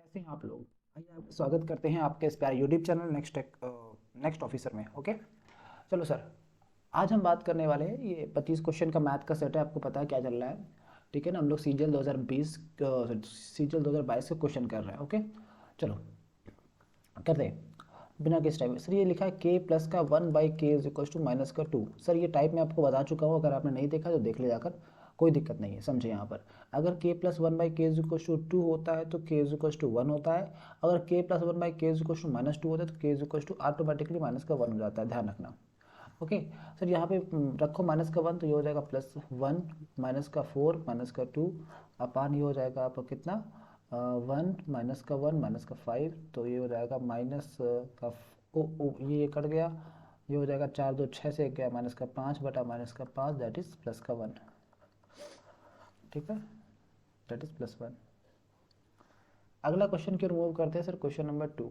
कैसे हैं आप लोग। आइए आप स्वागत करते हैं आपके इस प्यारे यूट्यूब चैनल नेक्स्ट ऑफिसर में। ओके, चलो सर, आज हम बात करने वाले हैं ये 25 क्वेश्चन का मैथ का सेट है। आपको पता है क्या चल रहा है, ठीक है ना। हम लोग सीजीएल 2020 सीजीएल 2022 के क्वेश्चन कर रहे हैं। ओके, चलो करते हैं बिना किस टाइप। सर ये लिखा है के प्लस का 1/k is equal to minus का 2। सर ये टाइप मैं आपको बता चुका हूँ, अगर आपने नहीं देखा तो देख ले जाकर, कोई दिक्कत नहीं है। समझे यहाँ पर, अगर k plus 1/k is equal to 2 होता है तो k इज इक्वल टू 1 होता है। अगर k plus 1/k is equal to minus 2 होता है तो k is equal to automatically minus का 1 हो जाता है, ध्यान रखना। ओके सर, यहाँ पे रखो माइनस का 1 तो ये हो जाएगा +1 माइनस का 4 माइनस का 2 अपान ये हो जाएगा आपका कितना 1 माइनस का 1 माइनस का 5, तो ये हो जाएगा माइनस का ये कट गया, ये हो जाएगा 4 2 6 से 1 गया माइनस का 5 बटा माइनस का 5 दैट इज प्लस का 1। ठीक है, दैट इज +1। अगला क्वेश्चन क्यों रिमूव करते हैं sir, question number 2।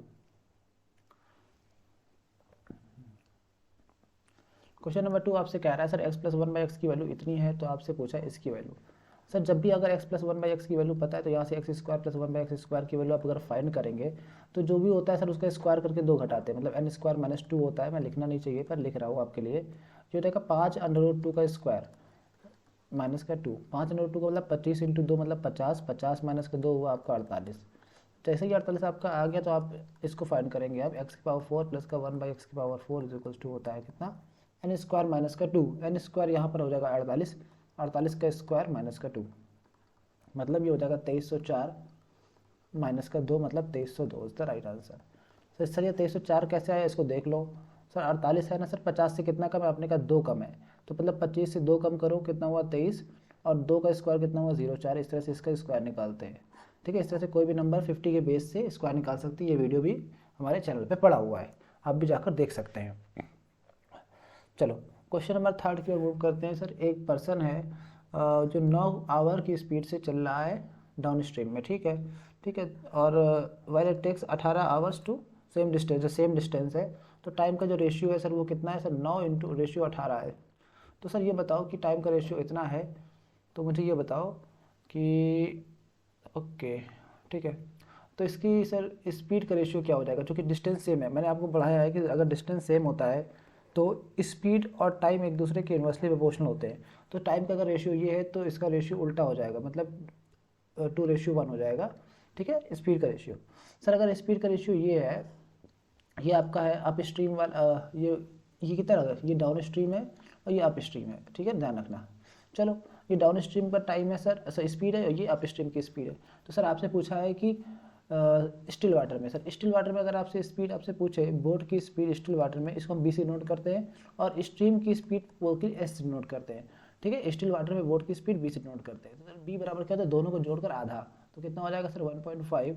Question number 2 आपसे कह रहा है सर x प्लस 1/x की वैल्यू इतनी है, तो आपसे पूछा है इसकी वैल्यू। सर जब भी अगर x प्लस 1/x की वैल्यू पता है तो यहाँ से x स्क्वायर प्लस 1/x² की वैल्यू आप अगर फाइंड करेंगे तो जो भी होता है सर उसका स्क्वायर करके 2 घटाते हैं, मतलब n स्क्वायर माइनस 2 होता है। मैं लिखना नहीं चाहिए पर लिख रहा हूँ आपके लिए। ये रहेगा 5√2 का स्क्वायर माइनस का 2। 5√2 का मतलब 25 इंटू 2 मतलब 50, 50 माइनस का 2 हुआ आपका 48। जैसे ही 48 आपका आ गया तो आप इसको फाइंड करेंगे आप x⁴ प्लस का 1/x⁴ इज इक्वल टू होता है कितना एन स्क्वायर माइनस का 2। एन स्क्वायर यहाँ पर हो जाएगा 48, 48 का स्क्वायर माइनस का 2 मतलब ये हो जाएगा 2304 माइनस का 2 मतलब 2302 is the right answer. Sir ये 2304 कैसे आया इसको देख लो। सर 48 है ना सर, 50 से कितना कम है, अपने का 2 कम है, तो मतलब 25 से 2 कम करो कितना हुआ 23, और 2 का स्क्वायर कितना हुआ 0,4। इस तरह से इसका स्क्वायर निकालते हैं। ठीक है, इस तरह से कोई भी नंबर 50 के बेस से स्क्वायर निकाल सकती है। ये वीडियो भी हमारे चैनल पे पड़ा हुआ है, आप भी जाकर देख सकते हैं। चलो क्वेश्चन नंबर 3 की ओर मूव करते हैं। सर एक पर्सन है जो 9 आवर की स्पीड से चल रहा है डाउन स्ट्रीम में, ठीक है, ठीक है, और while it takes 18 hours to same distance है, तो टाइम का जो रेशियो है सर वो कितना है सर, 9 इंटू रेशियो 18 है। तो सर ये बताओ कि टाइम का रेशियो इतना है, तो मुझे ये बताओ कि ओके ठीक है, तो इसकी सर स्पीड का रेशियो क्या हो जाएगा, क्योंकि डिस्टेंस सेम है। मैंने आपको पढ़ाया है कि अगर डिस्टेंस सेम होता है तो स्पीड और टाइम एक दूसरे के इन्वर्सली प्रोपोर्शनल होते हैं। तो टाइम का अगर रेशियो ये है तो इसका रेशियो उल्टा हो जाएगा, मतलब 2:1 हो जाएगा। ठीक है, स्पीड का रेशियो। सर अगर स्पीड का रेशियो ये है, ये आपका है अप स्ट्रीम वाला, ये कितना लगा, ये डाउन स्ट्रीम है और ये अप स्ट्रीम है। ठीक है, ध्यान रखना। चलो ये डाउन स्ट्रीम का टाइम है सर स्पीड है, और ये अप स्ट्रीम की स्पीड है। तो सर आपसे पूछा है कि स्टिल वाटर में, सर स्टिल वाटर में अगर आपसे स्पीड आपसे पूछे बोट की स्पीड स्टिल वाटर में, इसको हम बी से नोट करते हैं, और स्ट्रीम की स्पीड बोट की एस से नोट करते हैं। ठीक है, स्टिल वाटर में बोट की स्पीड बी से नोट करते हैं। तो सर बी बराबर क्या होता है, दोनों को जोड़कर आधा, तो कितना हो जाएगा सर 1.5।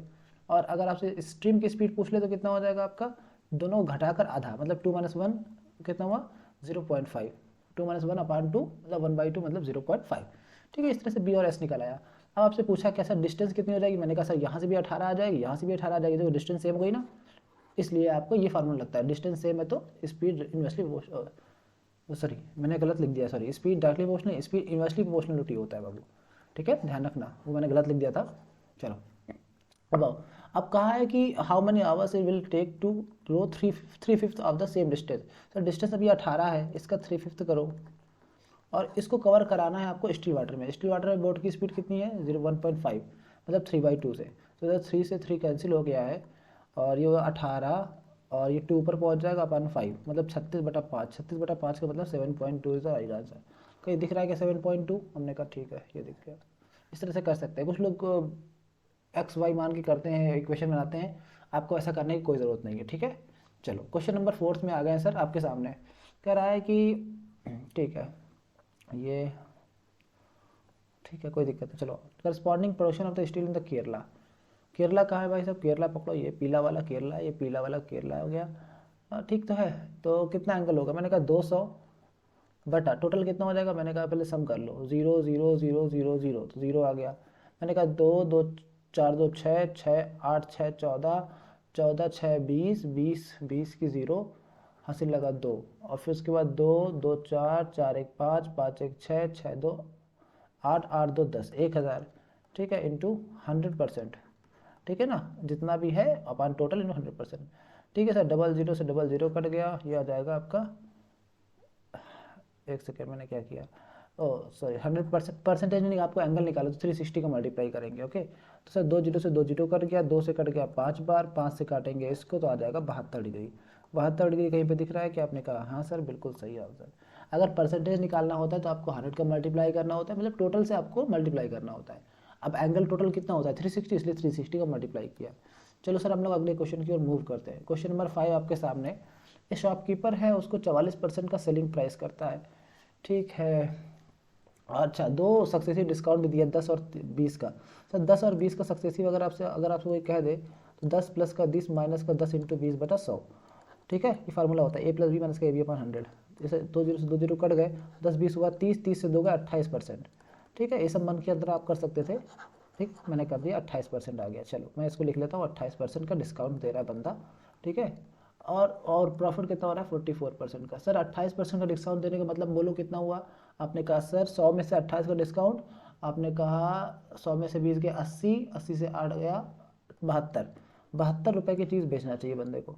और अगर आपसे स्ट्रीम की स्पीड पूछ ले तो कितना हो जाएगा आपका, दोनों घटाकर आधा, मतलब 2 - 1 कितना हुआ 0.5, 2 - 1/2 मतलब 1/2 मतलब 0.5। ठीक है, इस तरह से बी और एस निकल आया। अब आपसे पूछा क्या सर डिस्टेंस कितनी हो जाएगी, मैंने कहा सर यहाँ से भी 18 आ जाएगी, यहाँ से भी 18 आ जाएगी, तो डिस्टेंस सेम हो गई ना, इसलिए आपको ये फार्मूला लगता है। डिस्टेंस सेम है तो स्पीड इन्वर्सली, सॉरी मैंने गलत लिख दिया, sorry speed directly proportional, speed inversely proportionality होता है बाबू। ठीक है, ध्यान रखना, वो मैंने गलत लिख दिया था। चलो अब आओ, अब कहा है कि how many hours it will take to row 3/5 of the same distance. Sir distance अभी 18 है, इसका 3/5 करो, और इसको कवर कराना है आपको स्टिल वाटर में। स्टिल वाटर में बोट की स्पीड कितनी है 1.5 मतलब 3/2 से, तो इधर 3 से 3 कैंसिल हो गया है, और ये होगा 18, और ये 2 ऊपर पहुंच जाएगा अपन 5 मतलब 36/5, 36/5 का मतलब 7.2 इज द राइट आंसर। कहीं दिख रहा है क्या 7.2, हमने कहा ठीक है ये दिख गया। इस तरह से कर सकते हैं, कुछ लोग एक्स वाई मान के करते हैं, इक्वेशन बनाते हैं, आपको ऐसा करने की कोई ज़रूरत नहीं है। ठीक है, चलो क्वेश्चन नंबर 4 में आ गए हैं सर आपके सामने। कह रहा है कि ठीक है ये ठीक है कोई दिक्कत नहीं, चलो corresponding production of the steel in the Kerala. Kerala कहाँ है भाई साहब, केरला पकड़ो, ये पीला वाला केरला है, ये पीला वाला केरला हो गया। ठीक तो है, तो कितना एंगल होगा, मैंने कहा 200 बटा टोटल कितना हो जाएगा, मैंने कहा पहले सम कर लो, 0 0 0 0 0, तो 0 आ गया। मैंने कहा 2 2 4 2 6 6 8 6 14, 14 6 20, 20 20 की 0 हासिल लगा 2, और फिर उसके बाद 2 2 4 4 1 5 5 1 6 6 2 8 8 2 10, 1000। ठीक है, इंटू 100%, ठीक है ना, जितना भी है अपॉन टोटल इन 100%। ठीक है सर, डबल जीरो से डबल जीरो कट गया, ये आ जाएगा आपका, एक सेकेंड मैंने क्या किया, ओ सॉरी 100% परसेंटेज में आपको एंगल निकाला तो 360 का मल्टीप्लाई करेंगे। ओके, तो सर 2 जीरो से 2 जीरो कट गया, 2 से कट गया 5 बार, 5 से काटेंगे इसको तो आ जाएगा 72 डिग्री। 72 डिग्री कहीं पे दिख रहा है कि आपने कहा? हाँ सर बिल्कुल सही आंसर। अगर परसेंटेज निकालना होता है तो आपको 100 का मल्टीप्लाई करना होता है, मतलब टोटल से आपको मल्टीप्लाई करना होता है। अब एंगल टोटल कितना होता है 360, इसलिए 360 का मल्टीप्लाई किया। चलो सर हम लोग अगले क्वेश्चन की ओर मूव करते हैं। क्वेश्चन नंबर 5 आपके सामने। एक शॉपकीपर है, उसको 44% का सेलिंग प्राइस करता है, ठीक है। अच्छा, दो सक्सेसिव डिस्काउंट भी दिया 10 और 20 का। सर 10 और 20 का सक्सेसिव अगर आपसे कोई कह दे तो 10 प्लस का 10 माइनस का 10 इंटू 20/100। ठीक है, ये फार्मूला होता है ए प्लस बी माइनस का ए बी अपॉन 100। जैसे 2 जीरो से 2 जीरो कट गए, 10 20 हुआ 30, 30 से 2 गए 28%। ठीक है, ये सब मन के अंदर आप कर सकते थे। ठीक, मैंने कर दिया 28% आ गया। चलो मैं इसको लिख लेता हूँ, 28% का डिस्काउंट दे रहा है बंदा। ठीक है, और प्रॉफिट कितना हो रहा है 44% का। सर 28% का डिस्काउंट देने का मतलब बोलो कितना हुआ? आपने कहा सर 100 में से 28 का डिस्काउंट, आपने कहा 100 में से 20 गया 80, 80 से 8 गया 72, 72 रुपये की चीज़ बेचना चाहिए बंदे को।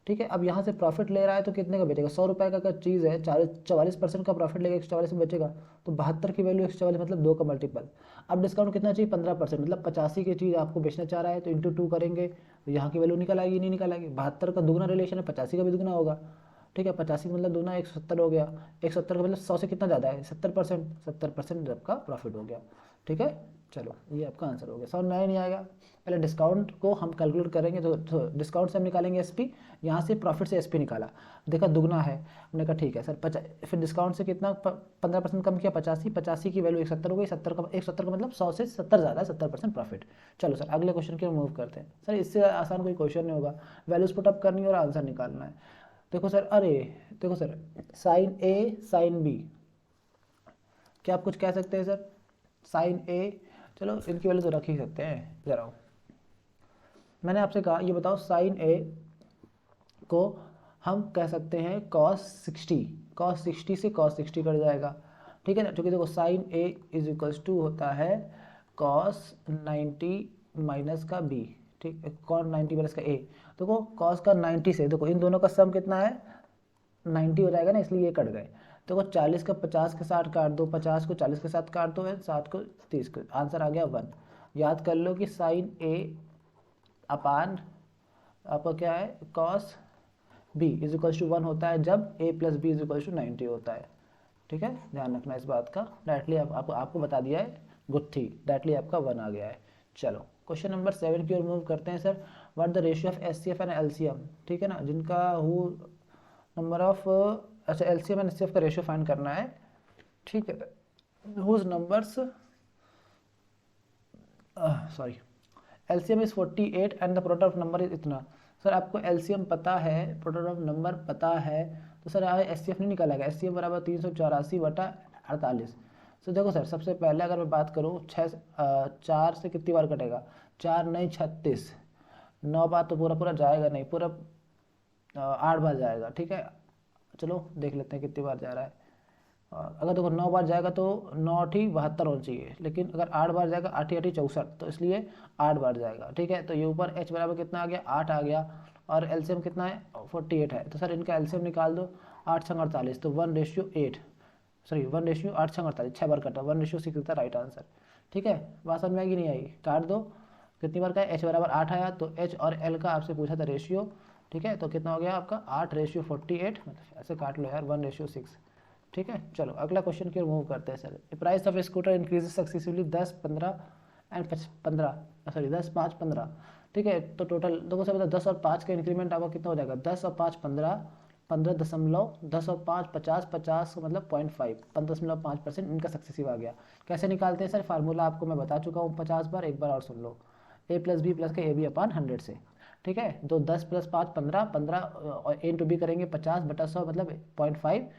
ठीक है, अब यहाँ से प्रॉफिट ले रहा है तो कितने का बेचेगा? 100 रुपये का अगर चीज़ है, 44% का प्रॉफिट लेगा, 144 में बेचेगा, तो 72 की वैल्यू 144 मतलब 2 का मल्टीपल। अब डिस्काउंट कितना चाहिए? 15%, मतलब 85 की चीज़ आपको बेचना चाह रहा है तो इंटू 2 करेंगे तो यहाँ की वैल्यू निकल आएगी, नहीं निकल आएगी? 72 का दुगना रिलेशन है, 85 का भी दुगना होगा। ठीक है, 85 मतलब दुगना 170 हो गया, 170 का मतलब 100 से कितना ज़्यादा है? 70%, 70% आपका प्रॉफिट हो गया। ठीक है, चलो ये आपका आंसर हो गया। समझ में आया नहीं आएगा? पहले डिस्काउंट को हम कैलकुलेट करेंगे तो डिस्काउंट से हम निकालेंगे एसपी, यहाँ से प्रॉफिट से एसपी निकाला, देखा दुगना है, हमने कहा ठीक है सर। फिर डिस्काउंट से कितना 15% कम किया, 85, 85 की वैल्यू 170 हो गई, 170 का मतलब 100 से 70 ज़्यादा है, 70% प्रॉफिट। चलो सर अगले क्वेश्चन की ओर मूव करते हैं। सर इससे आसान कोई क्वेश्चन नहीं होगा, वैल्यूज पुट अप करनी है और आंसर निकालना है। देखो सर, अरे देखो सर, साइन ए साइन बी, क्या आप कुछ कह सकते हैं सर? साइन ए, चलो इनकी वैल्यू तो रख ही सकते हैं, जरा मैंने आपसे कहा ये बताओ साइन ए को हम कह सकते हैं कॉस 60, कॉस 60 से कॉस 60 कट जाएगा। ठीक है ना, क्योंकि देखो sine A is equals to होता है कॉस 90 माइनस का बी। ठीक है, कॉस 90 माइनस का ए, देखो कॉस का 90 से, देखो इन दोनों का सम कितना है 90 हो जाएगा ना, इसलिए ये कट गए। देखो 40 का 50 के साथ काट दो, 50 को 40 के साथ काट दो, 7 को 30 को, आंसर आ गया 1। याद कर लो कि साइन ए अपान आपका क्या है cos B is equals to 1 होता है जब A plus B is equals to 90 होता है। ठीक है, ध्यान रखना इस बात का। डायरेक्टली आपको बता दिया है, गुत्थी डायरेक्टली आपका 1 आ गया है। चलो क्वेश्चन नंबर 7 की ओर मूव करते हैं sir. What the ratio of H C F and L C M. ठीक है ना, जिनका हु नंबर ऑफ, अच्छा L C M and H C F का रेशियो फाइंड करना है। ठीक है, whose numbers, sorry, LCM is 48 and the product of number is इतना। सर आपको एलसीएम पता है, प्रोडक्ट ऑफ नंबर पता है, तो सर एचसीएफ नहीं निकालेगा। एचसीएफ बराबर 384/48। तो देखो सर सबसे पहले अगर मैं बात करूँ 4 से कितनी बार कटेगा? 4 नहीं 36, 9 बार तो पूरा पूरा जाएगा नहीं, पूरा 8 बार जाएगा। ठीक है, चलो देख लेते हैं कितनी बार जा रहा है। अगर देखो 9 बार जाएगा तो 9 8 72 होना चाहिए, लेकिन अगर 8 बार जाएगा 8 8 64, तो इसलिए 8 बार जाएगा। ठीक है, तो ये ऊपर h बराबर कितना आ गया 8 आ गया, और एलसीएम कितना है 48 है, तो सर इनका एलसीएम निकाल दो, 8 छंग 48, तो 1:8, सॉरी 1:8 छंग 48, 6 बार कटा, 1:6 होता है राइट आंसर। ठीक है, बात समझ में आएगी नहीं आई? काट दो, कितनी बार का है, h बराबर 8 आया, तो h और l का आपसे पूछा था रेशियो। ठीक है, तो कितना हो गया आपका 8:48, मतलब ऐसे काट लो यार 1:6। ठीक है, चलो अगला क्वेश्चन की ओर मूव करते हैं sir. Price of scooter increases successively 10 15 and 15, sorry 10 5 15। ठीक है, तो टोटल देखो सर, 10 और 5 का इंक्रीमेंट आपका कितना हो जाएगा? 10 और 5 15, 15 10 और 5 50, 50 का मतलब 0.5, 15.5% इनका सक्सेसिव आ गया। कैसे निकालते हैं सर? फार्मूला आपको मैं बता चुका हूँ 50 बार, एक बार और सुन लो। ए प्लस बी प्लस का ए बी अपॉन 100 से। ठीक है, तो 10 प्लस 5 15, 15 और ए इंटू बी करेंगे 50/100 मतलब 0.5,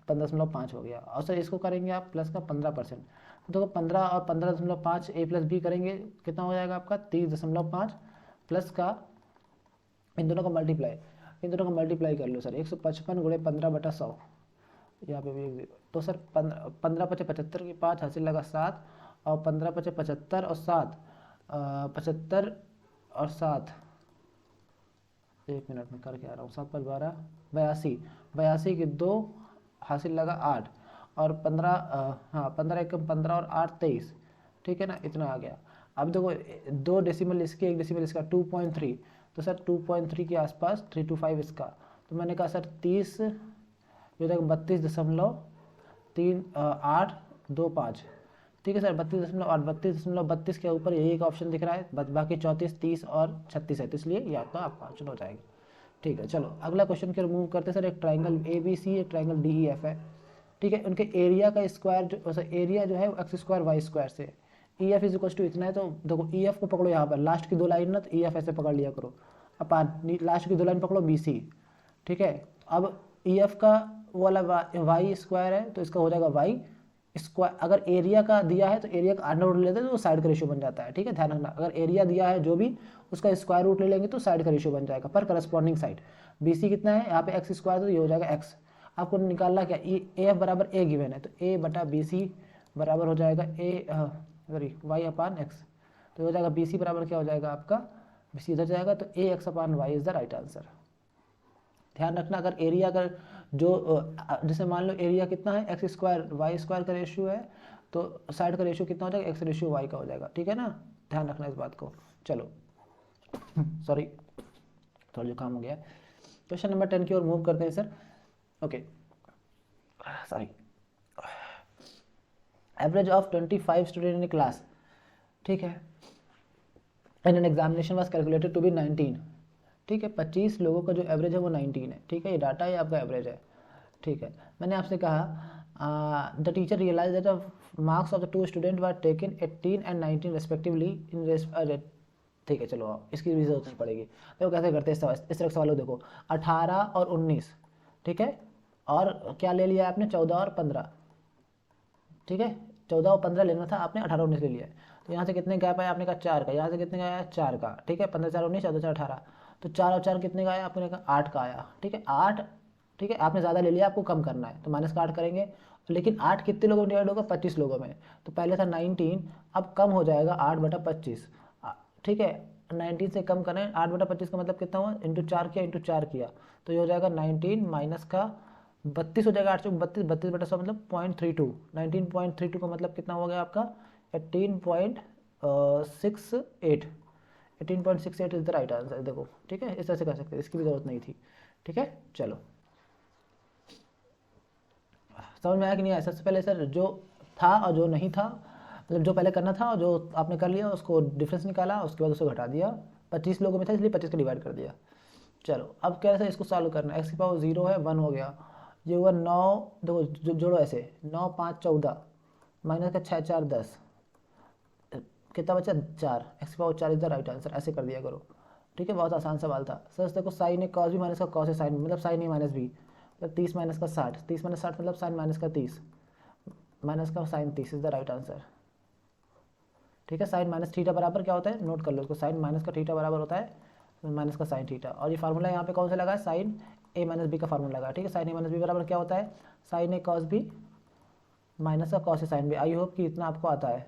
15.5 हो गया। और सर इसको करेंगे आप प्लस का 15%, तो 15 और 15.5 ए प्लस बी करेंगे कितना हो जाएगा आपका 30.5, प्लस का इन दोनों का मल्टीप्लाई, इन दोनों का मल्टीप्लाई कर लो सर, 155 गुणे 15/100, यहाँ पे भी एक 0, तो सर 15 पचे 75 की 5 हासिल लगा 7, और 15 पचे 75 और 7 75, और 7, 1 मिनट में करके आ रहा हूँ, 7 5 12, 82, 82 की 2 हासिल लगा 8 और 15, हाँ 15 एकम 15 और 8 23, ठीक है ना, इतना आ गया। अब देखो 2 डेसिमल इसके 1 डेसिमल इसका 2.3, तो सर 2.3 के आसपास 325 इसका, तो मैंने कहा सर 30 जो तक 32.3825, ठीक है सर 32.8, 32.32 के ऊपर यही एक ऑप्शन दिख रहा है, बाकी 34, 30 और 36 है, तो इसलिए ये आपका ऑप्शन हो जाएगा। ठीक है, चलो अगला क्वेश्चन के मूव करते हैं सर। एक ट्राइंगल ए बी सी, एक ट्राइंगल डी ई एफ है, ठीक है, उनके एरिया का स्क्वायर जो एरिया जो है एक्स स्क्वायर वाई स्क्वायर से, E F is equal to इतना है, तो देखो ई एफ को पकड़ो यहाँ पर लास्ट की 2 लाइन ना, तो ई एफ ऐसे पकड़ लिया करो, अपान लास्ट की 2 लाइन पकड़ो बी सी, ठीक है। अब ई एफ का वो वाला वाई स्क्वायर है, तो इसका हो जाएगा वाई स्क्वायर, अगर एरिया का दिया है तो एरिया का अंडर रूट लेते हैं तो साइड का रेशियो बन जाता है, ठीक है, ध्यान रखना, अगर एरिया दिया है जो भी उसका स्क्वायर रूट ले लेंगे तो साइड का रेशियो बन जाएगा पर करस्पॉन्डिंग साइड। बीसी कितना है यहाँ पे एक्स स्क्वायर, तो ये हो जाएगा एक्स। आपको निकालना क्या, ए एफ बराबर ए गिवन है, तो ए बटा बी सी बराबर हो जाएगा सॉरी वाई अपान एक्स, तो हो जाएगा बी सी बराबर क्या हो जाएगा आपका, बी सी इधर जाएगा, तो A x upon y is the right answer. ध्यान रखना, अगर एरिया अगर जो जैसे मान लो एरिया कितना है एक्स स्क्वायर वाई स्क्वायर का रेशियो है, तो साइड का रेशियो कितना हो जाएगा, एक्स रेशियो वाई का हो जाएगा, ठीक है ना, ध्यान रखना इस बात को। चलो सॉरी थोड़ा जुकाम हो गया। क्वेश्चन नंबर 10 की ओर मूव करते हैं sir. Okay sorry, average of 25 student in class, ठीक है, and an examination was calculated to be 19, ठीक है, 25 लोगों का जो एवरेज है वो 19 है, ठीक है, ये डाटा है आपका एवरेज है, ठीक है। मैंने आपसे कहा the teacher realise that marks of the 2 student were taken 18 and 19 respectively in ठीक है, चलो इसकी भी जरूरत नहीं पड़ेगी। देखो कैसे करते हैं इस तरह सवालों, देखो 18 और 19, ठीक है, और क्या ले लिया आपने 14 और 15, ठीक है, 14 और 15 लेना था आपने, 18 19 ले लिया है, तो यहाँ से कितने गैप आया आपने कहा 4 का, यहाँ से कितने का आया 4 का, ठीक है, 15 4 19, 14 4 18, तो 4 और 4 कितने का आया आपने कहा 8 का आया, ठीक है 8, ठीक है, आपने ज़्यादा ले लिया, आपको कम करना है तो माइनस का 8 करेंगे, लेकिन 8 कितने लोगों में डिवाइड होगा 25 लोगों में, तो पहले था 19, अब कम हो जाएगा 8/25, ठीक है, 19 से कम करें 8/25 का मतलब कितना हुआ, इंटू 4 किया, इंटू 4 किया, तो ये हो जाएगा 19 माइनस का 32 हो जाएगा, 832, 32/100 मतलब 0.32, 19.32 का मतलब कितना हो गया आपका 18.68, 18.68 इज द राइट आंसर। देखो ठीक है, इस तरह से कर सकते हैं, इसकी भी जरूरत नहीं थी, ठीक है। चलो समझ में आया कि नहीं आया। सबसे पहले सर जो था और जो नहीं था, मतलब जो पहले करना था और जो आपने कर लिया उसको डिफरेंस निकाला, उसके बाद उसे घटा दिया, 25 लोगों में था इसलिए 25 का डिवाइड कर दिया। चलो अब क्या है इसको सॉल्व करना, एक्स की पावर 0 है 1 हो गया, ये हुआ 9, देखो जोड़ो ऐसे 9 5 14 माइनस का 6 4 10, कितना बचा 4, एक्स की power 4 is the right answer, ऐसे कर दिया करो, ठीक है, बहुत आसान सवाल था सर। देखो साइन है कॉस भी माइनस का कॉस है साइन, मतलब साइन ए माइनस बी, मतलब 30 माइनस का 60, 30 माइनस 60 मतलब साइन माइनस का 30, माइनस का sine 30 is the right answer, ठीक है। साइन माइनस थीटा बराबर क्या होता है, नोट कर लो इसको, साइन माइनस का थीटा बराबर होता है माइनस का साइन थीटा, और ये फार्मूला यहाँ पे कौन सा लगा है, साइन ए माइनस बी का फार्मूला लगा, ठीक है। साइन ए माइनस बी बराबर क्या होता है, sine A cos B minus का cos A sine B. I hope कि इतना आपको आता है,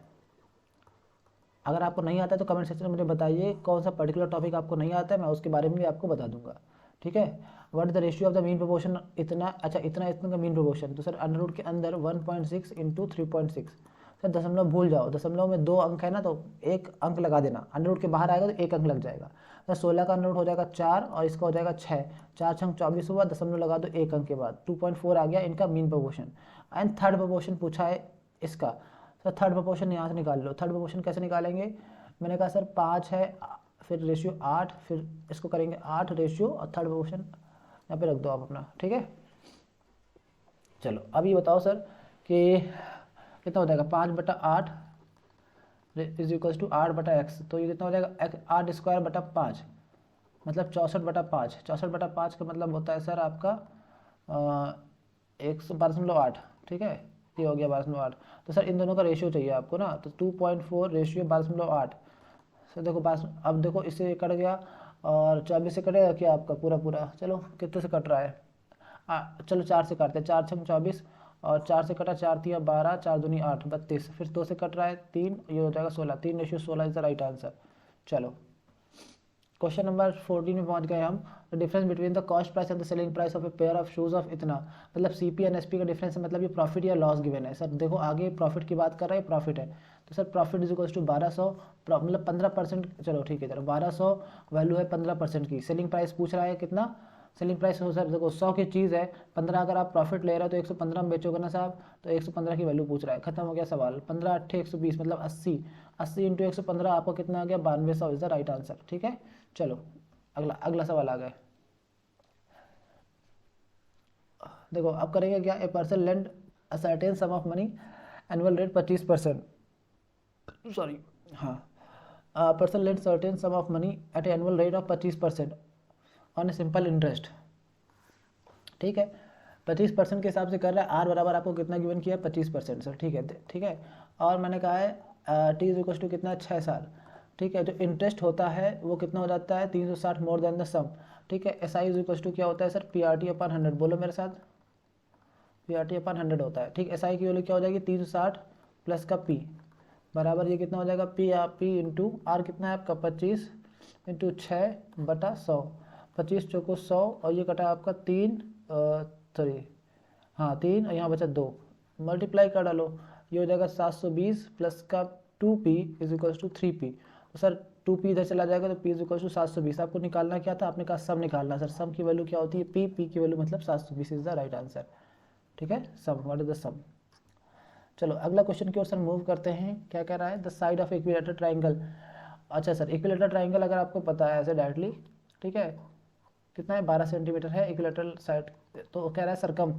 अगर आपको नहीं आता है तो कमेंट सेक्शन में मुझे बताइए कौन सा पर्टिकुलर टॉपिक आपको नहीं आता है, मैं उसके बारे में भी आपको बता दूंगा, ठीक है। What is the ratio of the mean proportion, इतना अच्छा इतना का मीन प्रोपोर्शन, तो सर अंडर रूट के अंदर 1.6 इंटू 3.6, सर दशमलव भूल जाओ, दशमलव में 2 अंक है ना तो एक अंक लगा देना, अंडर रूट के बाहर आएगा तो 1 अंक लग जाएगा, तो 16 का अंडर रूट हो जाएगा 4 और इसका हो जाएगा 6, 4 छंग 24 हुआ, दशमलव लगा दो 1 अंक के बाद, 2.4 आ गया इनका mean proportion. And third proportion पूछा है इसका, सर थर्ड प्रोपोर्शन यहाँ से निकाल लो। थर्ड प्रोपोर्शन कैसे निकालेंगे, मैंने कहा सर 5 है फिर रेशियो 8, फिर इसको करेंगे 8 रेशियो और थर्ड प्रोपोर्शन यहाँ पे रख दो आप अपना, ठीक है। चलो अब ये बताओ सर कि कितना हो जाएगा 5/8 इज इक्वल्स टू 8/x, तो ये कितना हो जाएगा 8 स्क्वायर बटा 5 मतलब 64/5, 64/5 का मतलब होता है सर आपका 112.8, ठीक है, ये हो गया 12.8। तो सर इन दोनों का रेशियो चाहिए आपको ना, तो 2.4 रेशियो 12.8, सर देखो अब देखो इससे कट गया और 24 से कटेगा क्या आपका पूरा पूरा, चलो कितने से कट रहा है, चलो 4 से काटते हैं, 4 छंग 24 और 4 से कटा 4 3 12, 4 दूनी 8 32, फिर 2 से कट रहा है 3, ये हो जाएगा 16, 3 ratio 16 is the right answer. चलो क्वेश्चन नंबर 14 में पहुंच गए हम। The difference between the cost price and the selling price of a pair of shoes of इतना, मतलब सीपी एंड एसपी का डिफरेंस है, मतलब ये प्रॉफिट या लॉस गिवन है। सर देखो आगे प्रॉफिट की बात कर रहे हैं, प्रॉफिट है तो sir profit is equals to 1200, मतलब 15%, चलो ठीक है चलो 1200 वैल्यू है 15% की। सेलिंग प्राइस पूछ रहा है कितना, सेलिंग प्राइस हो सर देखो 100 की चीज़ है, 15 अगर आप प्रॉफिट ले रहे हो तो 115 में बेचोगे ना साहब, तो 115 की वैल्यू पूछ रहा है। खत्म हो गया सवाल। 15 अट्ठे 120 मतलब 80, 80 इंटू 115 आपको कितना आ गया 9200 इज द राइट आंसर। ठीक है चलो अगला अगला सवाल आ गया। देखो अब करेंगे क्या, a person lend a certain sum of money, annual rate 25%, sorry हाँ, person lend certain sum of money at annual rate of 25% on a simple interest. ठीक है 25% के हिसाब से कर रहा है। आर बराबर आपको कितना गिवन किया है 25% सर, ठीक है ठीक है। और मैंने कहा है टी इज इक्वल टू कितना 6 साल। ठीक है जो इंटरेस्ट होता है वो कितना हो जाता है 360 मोर देन द सम। ठीक है S I is equal to क्या होता है sir P R T upon 100, बोलो मेरे साथ, पी आर टी अपन 100 होता है। ठीक एस आई की वैल्यू क्या हो जाएगी 360 प्लस का पी बराबर ये कितना हो जाएगा पी इंटू आर कितना है आपका 25 इंटू 6/100, 25 चौको 100 और ये कटा आपका 3 सॉरी हाँ 3 और यहाँ बचा 2, मल्टीप्लाई कर डालो ये हो जाएगा 720 प्लस का 2p is equal to 3p। तो सर 2p इधर चला जाएगा तो p इज इक्वल टू 720। आपको निकालना क्या था, आपने कहा सम निकालना। सर सम की वैल्यू क्या होती है p की वैल्यू मतलब 720 इज द राइट आंसर। ठीक है सम, व्हाट इज द सम। चलो अगला क्वेश्चन की ओर सर मूव करते हैं। क्या कह रहा है, the side of equilateral triangle. अच्छा सर इक्विलेटरल ट्राइंगल अगर आपको पता है ऐसे डायरेक्टली, ठीक है कितना है 12 सेंटीमीटर है इक्विलेटरल साइड। तो कह रहा है सरकम,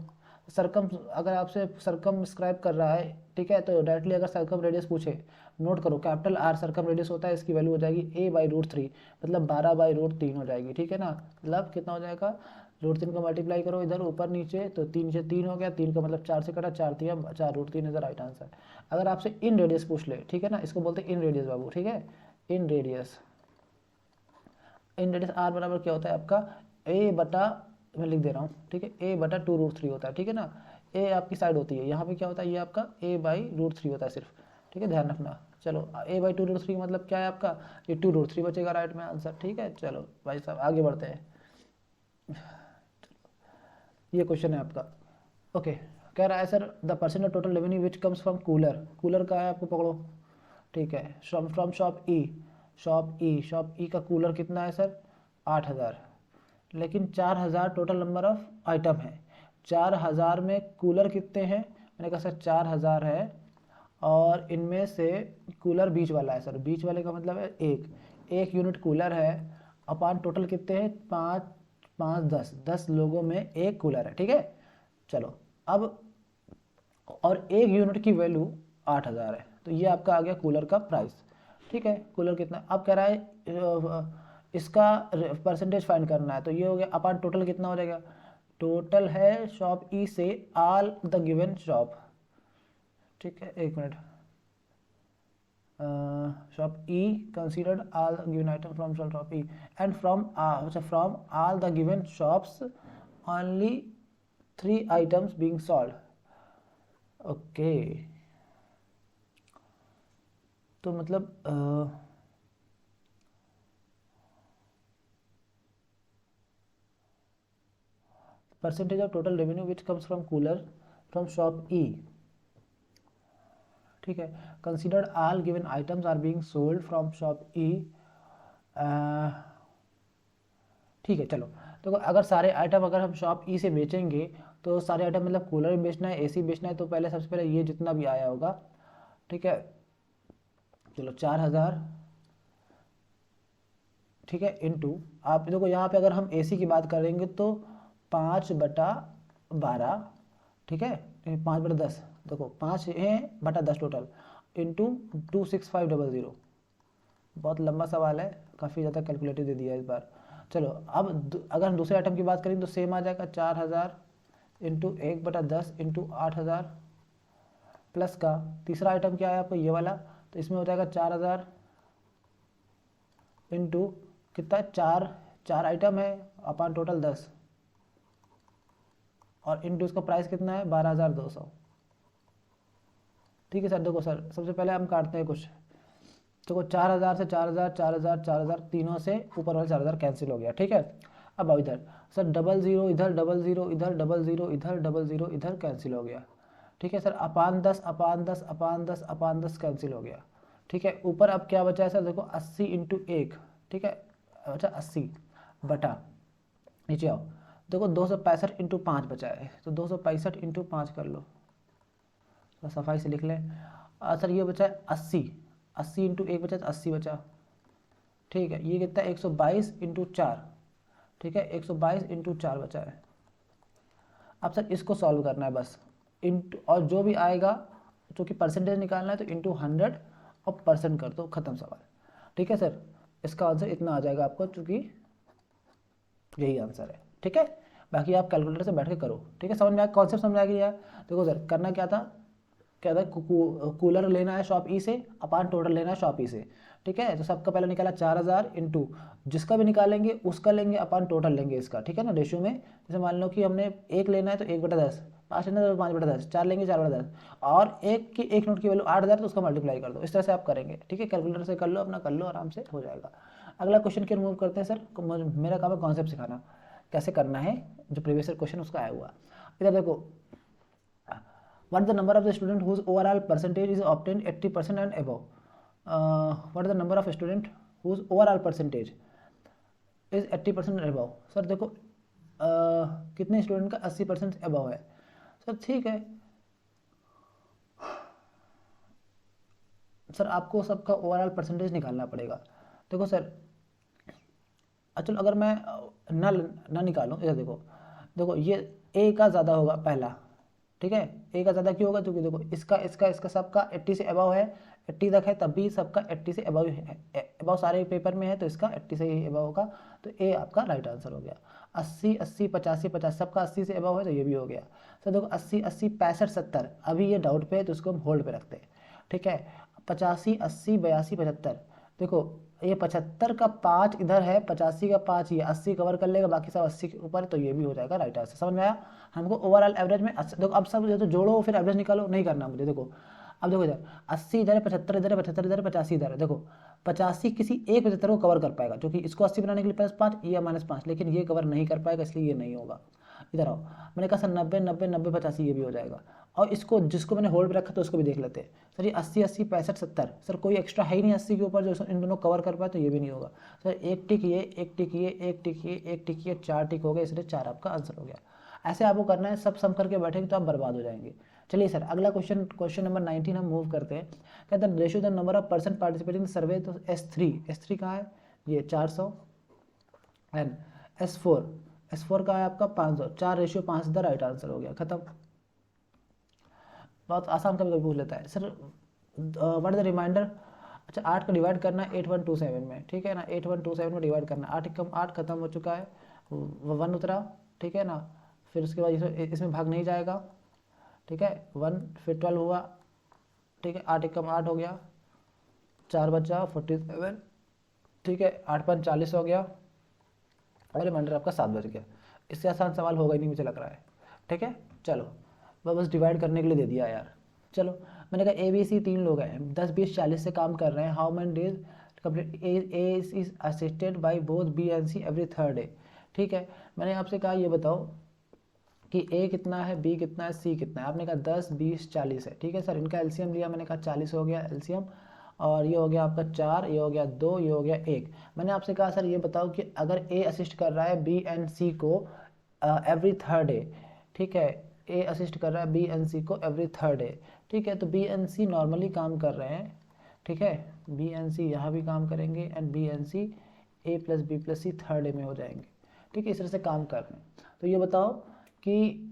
सरकम अगर आपसे सरकम स्क्राइब कर रहा है, ठीक है तो डायरेक्टली अगर सरकम रेडियस पूछे, नोट करो कैपिटल आर सरकम रेडियस होता है, इसकी वैल्यू हो जाएगी a/√3, मतलब 12/√3 हो जाएगी। ठीक है ना, मतलब कितना हो जाएगा √3 का मल्टीप्लाई करो इधर ऊपर नीचे तो 3 नीचे 3 हो गया, 3 का मतलब 4 से कटा 4 3 4√3 इज द राइट आंसर। अगर आपसे इन रेडियस पूछ ले, ठीक है ना, इसको बोलते हैं इन रेडियस बाबू। ठीक है in radius, in radius R बराबर क्या होता है आपका a बटा, मैं लिख दे रहा हूँ ठीक है a/2√3 होता है। ठीक है ना, a आपकी साइड होती है, यहाँ पे क्या होता है ये आपका a/√3 होता है सिर्फ। ठीक है ध्यान रखना। चलो a/2√3 मतलब क्या है आपका, ये 2√3 बचेगा राइट में आंसर। ठीक है चलो भाई साहब आगे बढ़ते हैं। ये क्वेश्चन है आपका। ओके कह रहा है sir the percent of total revenue which comes from cooler, cooler का है आपको पकड़ो। ठीक है फ्रॉम शॉप ई, शॉप ई का कूलर कितना है सर 8000, लेकिन 4000 टोटल नंबर ऑफ आइटम है। 4000 में कूलर कितने हैं, मैंने कहा सर 4000 है और इनमें से कूलर बीच वाला है सर, बीच वाले का मतलब है एक यूनिट कूलर है। अपान टोटल कितने हैं 5 5 10 लोगों में एक कूलर है। ठीक है चलो अब, और एक यूनिट की वैल्यू 8000 है, तो ये आपका आ गया कूलर का प्राइस। ठीक है कूलर कितना, अब कह रहा है इसका परसेंटेज फाइंड करना है, तो ये हो गया अपान टोटल कितना हो जाएगा, टोटल है शॉप ई से ऑल द गिवन शॉप। ठीक है एक minute, shop E considered all given item from shop E and from अच्छा from all the given shops only 3 items being sold. Okay तो मतलब percentage of total revenue which comes from cooler from shop E. ठीक है considered all given items are being sold from shop E. ठीक है चलो तो अगर सारे आइटम अगर हम शॉप ई से बेचेंगे, तो सारे आइटम मतलब कूलर भी बेचना है एसी बेचना है, तो पहले सबसे पहले ये जितना भी आया होगा। ठीक है चलो 4000, ठीक है इनटू, आप देखो यहाँ पे अगर हम एसी की बात करेंगे तो 5/12, ठीक है 5/10, देखो 5/10 टोटल इंटू 26500। बहुत लंबा सवाल है, काफ़ी ज़्यादा कैलकुलेटिव दे दिया इस बार। चलो अब अगर हम दूसरे आइटम की बात करें तो सेम आ जाएगा 4000 इंटू 1/10 इंटू 8000 प्लस का तीसरा आइटम क्या है आपको ये वाला, तो इसमें हो जाएगा 4000 इंटू कितना 4 आइटम है अपन टोटल 10 और इंटू इसका प्राइस कितना है 12200। ठीक है सर देखो सर सबसे पहले हम काटते हैं कुछ, देखो 4000 से 4000 4000 4000 तीनों से ऊपर वाला 4000 कैंसिल हो गया, ठीक है। अब आओ इधर सर, डबल ज़ीरो इधर, डबल ज़ीरो इधर, डबल ज़ीरो इधर, डबल ज़ीरो इधर कैंसिल हो गया, ठीक है सर। अपान 10 अपान 10 अपान 10 अपान 10 कैंसिल हो गया, ठीक है। ऊपर अब क्या बचा है सर, देखो 80 इंटू 1, ठीक है, बचा 80 बटा, नीचे आओ, देखो 265 इंटू 5 बचा है, तो 265 इंटू 5 कर लो, तो सफाई से लिख लें। सर ये बचा है 80, 80 इंटू 1 बचा तो 80 बचा, ठीक है। ये कितना है 122 इंटू 4, ठीक है, 122 इंटू 4 बचा है। अब सर इसको सॉल्व करना है बस, इंटू, और जो भी आएगा क्योंकि परसेंटेज निकालना है तो इंटू 100 और परसेंट कर दो, खत्म सवाल, ठीक है सर। इसका आंसर इतना आ जाएगा आपको, चूँकि यही आंसर है, ठीक है। बाकी आप कैलकुलेटर से बैठ के करो, ठीक है। समझ में आया, कॉन्सेप्ट समझ में आ गया। देखो सर करना क्या था, क्या था, कूलर लेना है शॉप ई से, अपान टोटल लेना है शॉप ई से, ठीक है। तो सबका पहले निकाला 4000 इंटू, जिसका भी निकालेंगे उसका लेंगे अपान टोटल लेंगे इसका, ठीक है ना, रेशियो में। जैसे मान लो कि हमने एक लेना है तो 1/10, 5 लेना है तो 5/10, 4 लेंगे 4/10, और एक नोट की वैल्यू 8000 तो उसका मल्टीप्लाई कर दो, इस तरह से आप करेंगे, ठीक है। कैलकुलेटर से कर लो, अपना कर लो, आराम से हो जाएगा। अगला क्वेश्चन की मूव करते हैं सर, मेरा काम है कॉन्सेप्ट सिखाना, कैसे करना है, जो प्रीवियस ईयर क्वेश्चन उसका आया हुआ। इधर देखो, what is the number of the student whose overall percentage is obtained 80% and above? What is the number of student whose overall percentage is 80% and above? Sir देखो कितने स्टूडेंट का 80% above है sir, ठीक है सर, आपको सबका overall percentage निकालना पड़ेगा। देखो सर, चलो अगर मैं ना निकालूँ, इधर देखो, देखो ये ए का ज़्यादा होगा पहला, ठीक है। ए का ज़्यादा क्यों होगा, क्योंकि देखो इसका सबका 80 से अबव है, 80 तक है, तब भी सबका 80 से अबव है, अबव सारे पेपर में है तो इसका 80 से ही अबव होगा, तो ए आपका राइट आंसर हो गया। 80 80 85 50 सबका 80 से अबव है तो ये भी हो गया। तो देखो 80 80 65 70, अभी ये डाउट पे है तो इसको हम होल्ड पे रखते हैं, ठीक है। 85 80 82 75, देखो ये 75 का 5 इधर है, 85 का 5 ये 80 कवर कर लेगा, बाकी सब 80 के ऊपर, तो ये भी हो जाएगा राइट आंसर। समझ में आया हमको ओवरऑल एवरेज में। देखो अब सब तो जोड़ो फिर एवरेज निकालो, नहीं करना मुझे। देखो अब देखो इधर 80 इधर है, 75 इधर है, 75 इधर है, 85 इधर है। देखो 85 किसी एक 75 को कवर कर पाएगा, क्योंकि इसको 80 बनाने के लिए +5 या -5, लेकिन ये कवर नहीं कर पाएगा, इसलिए ये नहीं होगा। इधर आओ, मैंने कहा सर 90 90 90 85 ये भी हो जाएगा। और इसको जिसको मैंने होल्ड पे रखा था उसको भी देख लेते हैं सर। ये 80 80 65 70, सर कोई एक्स्ट्रा है ही नहीं 80 के ऊपर जो इन दोनों कवर कर पाए, तो ये भी नहीं होगा सर। एक टिक ये, एक टिक ये, एक टिक ये, एक टिक ये, 4 टिक हो गए, इसलिए 4 आपका आंसर हो गया। ऐसे आपको करना है, सब सम करके बैठेंगे तो आप बर्बाद हो जाएंगे। चलिए सर अगला क्वेश्चन, क्वेश्चन नंबर 19 हम मूव करते हैं। कहते हैं ratio the number of person participating survey, तो S3 कहाँ है, ये 400, एंड S4 का है आपका 500, 4:5 द राइट आंसर हो गया, खत्म। बहुत आसान कभी कभी पूछ लेता है sir, what is the reminder. अच्छा 8 का डिवाइड करना है 8127 में, ठीक है ना, 8127 में डिवाइड करना, 8 एकम 8 खत्म हो चुका है, 1 उतरा, ठीक है ना। फिर उसके बाद इसमें भाग नहीं जाएगा, ठीक है, 1 फिर 12 हुआ, ठीक है, 8 एकम 8 हो गया, 4 बचा 47, ठीक है, 8 5 40 हो गया, और रिमाइंडर आपका 7 बच गया। इससे आसान सवाल होगा ही नहीं मुझे लग रहा है, ठीक है। चलो बस डिवाइड करने के लिए दे दिया यार। चलो मैंने कहा ABC 3 लोग हैं, 10 20 40 से काम कर रहे हैं, how many days complete, A is assisted by both B and C every 3rd day, ठीक है। मैंने आपसे कहा ये बताओ कि A कितना है, B कितना है, C कितना है, आपने कहा 10 20 40 है, ठीक है सर। इनका LCM लिया, मैंने कहा 40 हो गया LCM, और ये हो गया आपका 4, ये हो गया 2, ये हो गया 1। मैंने आपसे कहा सर ये बताओ कि अगर A असिस्ट कर रहा है B एंड C को एवरी 3rd डे, ठीक है, A असिस्ट कर रहा है B एंड C को एवरी 3rd डे, ठीक है, तो B एंड C नॉर्मली काम कर रहे हैं, ठीक है, B एंड C यहाँ भी काम करेंगे, and B and C A + B + C 3rd day में हो जाएंगे, ठीक है, इस तरह से काम कर रहे हैं। तो ये बताओ कि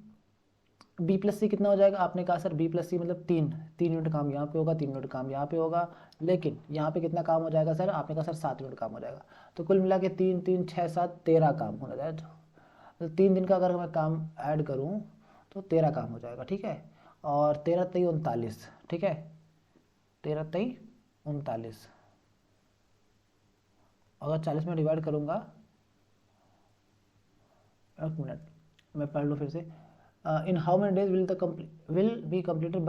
B + C कितना हो जाएगा। आपने कहा सर B + C मतलब 3 यूनिट काम यहाँ पे होगा, 3 यूनिट काम यहाँ पे होगा, लेकिन यहाँ पे कितना काम हो जाएगा सर, आपने कहा सर 7 यूनिट काम हो जाएगा। तो कुल मिला के 3 3 6 7 13 काम होना जाएगा। तो 3 दिन का अगर मैं काम ऐड करूँ तो 13 काम हो जाएगा, ठीक है, और 13 3 39, ठीक है, 13 3 39, अगर 40 में डिवाइड करूँगा, एक मिनट मैं पढ़ लूँ फिर से। In how many days will be completed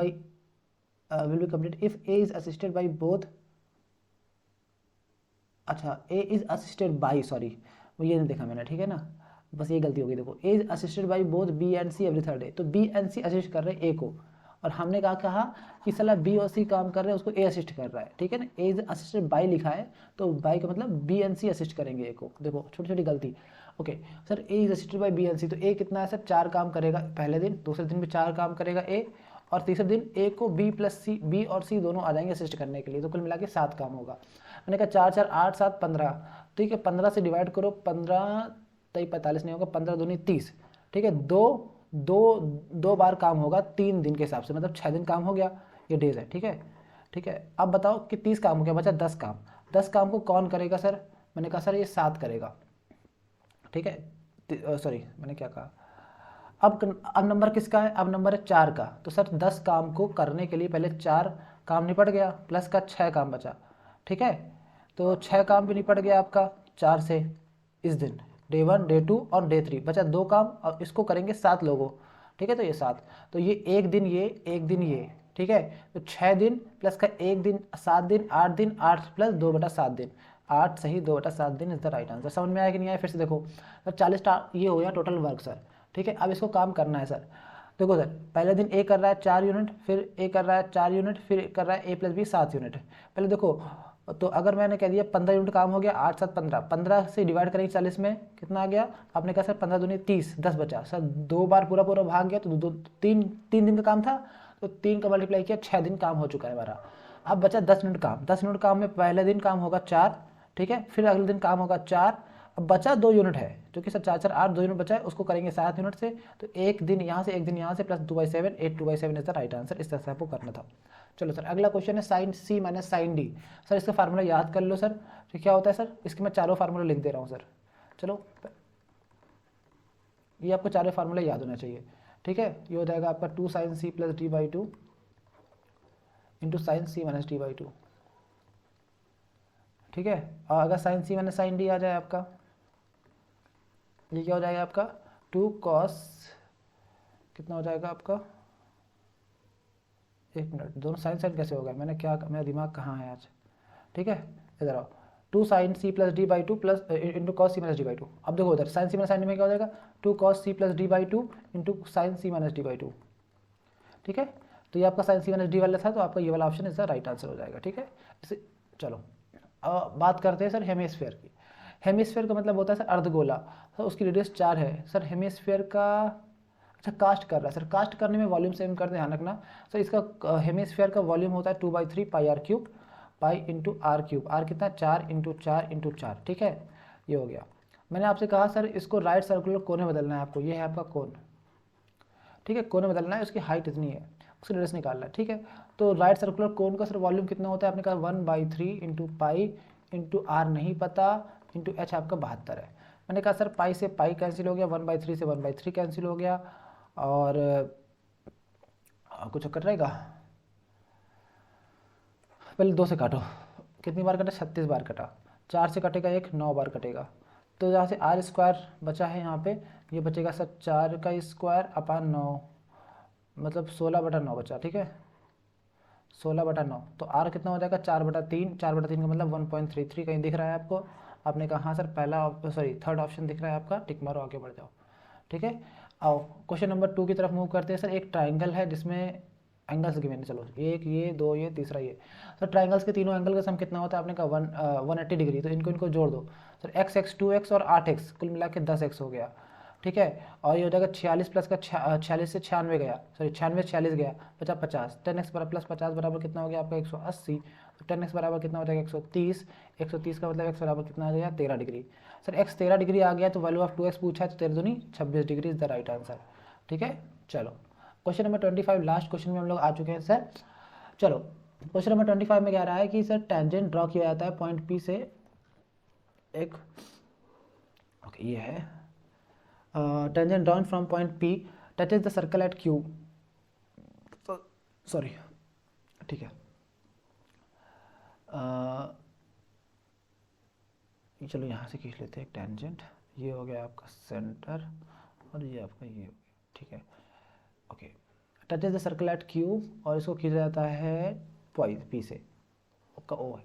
if A is assisted by both अच्छा ए इज असिस्टेड बाई, सॉरी वो ये नहीं देखा मैंने, ठीक है ना, बस ये गलती हो गई। देखो A is assisted by both B and C every third day, तो बी एंड सी असिस्ट कर रहे हैं ए को, और हमने कहा कि साला बी और सी काम कर रहे हैं, उसको ए असिस्ट कर रहा है, ठीक है ना। ए इज असिस्टेड बाई लिखा है तो बाई का मतलब बी एंड सी असिस्ट करेंगे ए को। देखो छोटी छोटी गलती। Okay sir A is assisted by B and C, तो ए कितना है सर 4 काम करेगा पहले दिन, दूसरे दिन भी 4 काम करेगा ए, और तीसरे दिन ए को बी प्लस सी, बी और सी दोनों आ जाएंगे असिस्ट करने के लिए, तो कुल मिला के 7 काम होगा। मैंने कहा 4 4 8 7 15, ठीक है 15 से डिवाइड करो, 15 तई 45 नहीं होगा, 15 दूनी 30, ठीक है। दो दो दो बार काम होगा 3 दिन के हिसाब से, मतलब 6 दिन काम हो गया, ये डेज है, ठीक है। ठीक है अब बताओ कि 30 काम हो गया, बचा 10 काम। 10 काम को कौन करेगा सर? मैंने कहा सर ये 7 करेगा, ठीक है। सॉरी मैंने क्या कहा, अब नंबर किसका है? अब नंबर है 4 का, तो सर 10 काम को करने के लिए पहले 4 काम निपट गया, प्लस का 6 काम बचा, ठीक है। तो 6 काम भी निपट गया आपका 4 से इस दिन, डे 1 डे 2 और डे 3, बचा 2 काम, और इसको करेंगे 7 लोगों, ठीक है। तो ये 7, तो ये एक दिन ये, एक दिन ये, ठीक है। तो 6 दिन प्लस का 1 दिन 7 दिन, 8 दिन, 8 प्लस 2/7 दिन, 8 सही 2/7 दिन इज द राइट आंसर। समझ में आया कि नहीं आया? फिर से देखो सर 40 ये हो गया टोटल वर्क सर, ठीक है। अब इसको काम करना है सर। देखो सर पहले दिन ए कर रहा है 4 यूनिट, फिर ए कर रहा है 4 यूनिट, फिर कर रहा है ए प्लस बी 7 यूनिट। पहले देखो, तो अगर मैंने कह दिया 15 यूनिट काम हो गया, 8 7 15, 15 से डिवाइड करेंगे 40 में, कितना आ गया? आपने कहा सर 15 दूनी 30, 10 बचा सर, 2 बार पूरा पूरा भाग गया, तो 3 दिन का काम था, तो 3 का मल्टीप्लाई किया, 6 दिन काम हो चुका है हमारा। अब बचा 10 मिनट काम। 10 मिनट काम में पहले दिन काम होगा 4, ठीक है, फिर अगले दिन काम होगा 4, अब बचा 2 यूनिट है, जो कि सर 4 4 8 2 यूनिट बचा है, उसको करेंगे 7 यूनिट से, तो एक दिन यहाँ से एक दिन यहाँ से, plus 2/7, 8 2/7 is the right answer. इस तरह से आपको करना था। चलो सर अगला क्वेश्चन है sign C minus sine D. Sir इसका फार्मूला याद कर लो सर, तो क्या होता है सर? इसके मैं चारों फार्मूला लिख दे रहा हूँ सर। चलो ये आपको चारों फार्मूला याद होना चाहिए, ठीक है। ये हो जाएगा आपका 2 sine C plus D by 2 into sine C minus D by 2, ठीक है। और अगर sine C minus sine D आ जाए आपका, ये क्या हो जाएगा आपका 2 कॉस, कितना हो जाएगा आपका, एक मिनट, दोनों साइन साइन कैसे होगा? मैंने क्या, मेरा दिमाग कहाँ है आज, ठीक है। इधर आओ, 2 sine C plus D by 2 plus into cos C minus D by 2। अब देखो उधर साइन सी माइनस साइन में क्या हो जाएगा, 2 cos C plus D by 2 into sine C minus D by 2, ठीक है। तो ये आपका साइन सी माइनस डी वाला था, तो आपका ये वाला ऑप्शन इसका राइट आंसर हो जाएगा, ठीक है। इसे चलो अब बात करते हैं सर हेमिस्फेयर की। हेमिस्फेयर का मतलब होता है सर अर्धगोला, तो उसकी रेडियस 4 है सर। हेमिस्फेयर का, अच्छा कास्ट कर रहा है सर, कास्ट करने में वॉल्यूम सेम कर ध्यान रखना सर। इसका हेमिस्फेयर का वॉल्यूम होता है 2/3 pi r cube, pi into r cube, r कितना 4 इंटू 4 इंटू 4, ठीक है। ये हो गया। मैंने आपसे कहा सर इसको राइट सर्कुलर कोने में बदलना है आपको, ये है आपका कोन, ठीक है, कोने में बदलना है, उसकी हाइट इतनी है, उसकी रेडियस निकालना है, ठीक है। तो राइट सर्कुलर कोन का सर वॉल्यूम कितना होता है? आपने कहा 1/3 इंटू पाई इंटू आर नहीं पता, इंटू एच आपका 72 है। मैंने कहा सर पाई से पाई कैंसिल हो गया, 1/3 से 1/3 कैंसिल हो गया, और कुछ कट रहेगा, पहले 2 से काटो, कितनी बार कटा? 36 बार कटा। 4 से कटेगा 1, 9 बार कटेगा। तो यहाँ से आर स्क्वायर बचा है, यहाँ पे ये बचेगा सर 4 का स्क्वायर अपान 9, मतलब 16/9 बचा, ठीक है, 16/9। तो आर कितना हो जाएगा 4/3, 4/3 का मतलब 1.33 कहीं दिख रहा है आपको? आपने कहा हाँ सर पहला, सॉरी थर्ड ऑप्शन दिख रहा है आपका, टिक मारो आगे बढ़ जाओ, ठीक है। आओ क्वेश्चन नंबर 2 की तरफ मूव करते हैं सर। एक ट्राइंगल है जिसमें एंगल्स गिवन है, चलो एक ये, दो ये, तीसरा ये। सर ट्राइंगल्स के तीनों एंगल का सम कितना होता है? आपने कहा 180 डिग्री, तो इनको इनको जोड़ दो सर। एक्स एक्स 2x और 8x, कुल मिला के 10x हो गया, ठीक है। और ये हो जाएगा 46 प्लस का 46 से 96 गया, सॉरी 96 46 गया, 50 50, 10x बराबर प्लस 50 बराबर कितना हो गया आपका 180, तो 10x बराबर कितना हो जाएगा 130, 130 का मतलब x बराबर कितना आ जाएगा 13 डिग्री। सर x 13 डिग्री आ गया, तो वैल्यू ऑफ 2x पूछा है, तो 13 दूनी 26 degree is the right answer, ठीक है। चलो क्वेश्चन नंबर 25, लास्ट क्वेश्चन में हम लोग आ चुके हैं सर। चलो क्वेश्चन नंबर 25 में क्या रहा है कि सर टेंजेंट ड्रॉ किया जाता है पॉइंट P से एक, ओके ये है tangent drawn from point P touches the circle eight Q, sorry ठीक है। चलो यहाँ से खींच लेते हैं एक टेंजेंट, ये हो गया आपका सेंटर, और ये आपका ये हो गया, ठीक है, okay. Touches the circle eight Q, और इसको खींचा जाता है पॉइंट P से, का O है।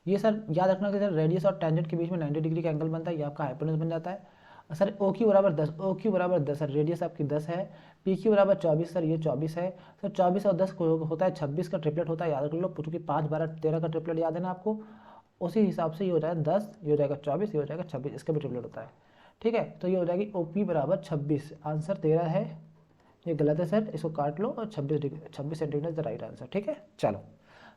ये सर याद रखना कि सर रेडियस और टेंजेंट के बीच में 90 डिग्री का एंगल बनता है, ये आपका हाइपोटेन्यूज बन जाता है। सर ओ क्यू बराबर 10, ओ क्यू बराबर 10 सर, रेडियस आपकी 10 है। पी क्यू बराबर 24 सर, ये 24 है सर। 24 और 10 होता है 26 का ट्रिपलेट होता है, याद रख लो, क्योंकि 5 12 13 का ट्रिपलेट याद है ना आपको। उसी हिसाब से ये हो जाएगा 10, ये हो जाएगा 24, ये हो जाएगा 26, इसका भी ट्रिपलेट होता है। ठीक है, तो ये हो जाएगी ओ पी बराबर 26, आंसर 13 है, ये गलत है सर, इसको काट लो, और 26 centimetre is the right answer. ठीक है, चलो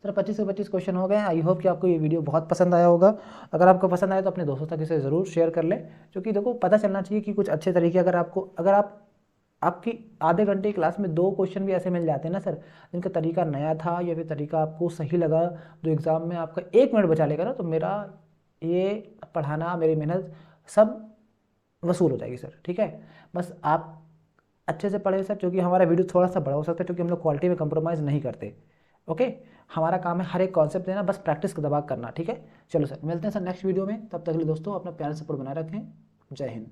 सर 25 से 25 क्वेश्चन हो गए। आई होप कि आपको ये वीडियो बहुत पसंद आया होगा। अगर आपको पसंद आया तो अपने दोस्तों तक इसे ज़रूर शेयर कर लें, क्योंकि देखो पता चलना चाहिए कि कुछ अच्छे तरीके, अगर आपकी आधे घंटे की क्लास में 2 क्वेश्चन भी ऐसे मिल जाते हैं ना सर, जिनका तरीका नया था या फिर तरीका आपको सही लगा, जो एग्ज़ाम में आपका 1 मिनट बचा लेगा ना, तो मेरा ये पढ़ाना, मेरी मेहनत सब वसूल हो जाएगी सर। ठीक है, बस आप अच्छे से पढ़ें सर, क्योंकि हमारा वीडियो थोड़ा सा बड़ा हो सकता है, क्योंकि हम लोग क्वालिटी में कंप्रोमाइज़ नहीं करते। ओके, हमारा काम है हर एक कॉन्सेप्ट देना, बस प्रैक्टिस का दबाव करना। ठीक है, चलो सर, मिलते हैं सर नेक्स्ट वीडियो में, तब तक के लिए दोस्तों अपना प्यार सपोर्ट बनाए रखें। जय हिंद।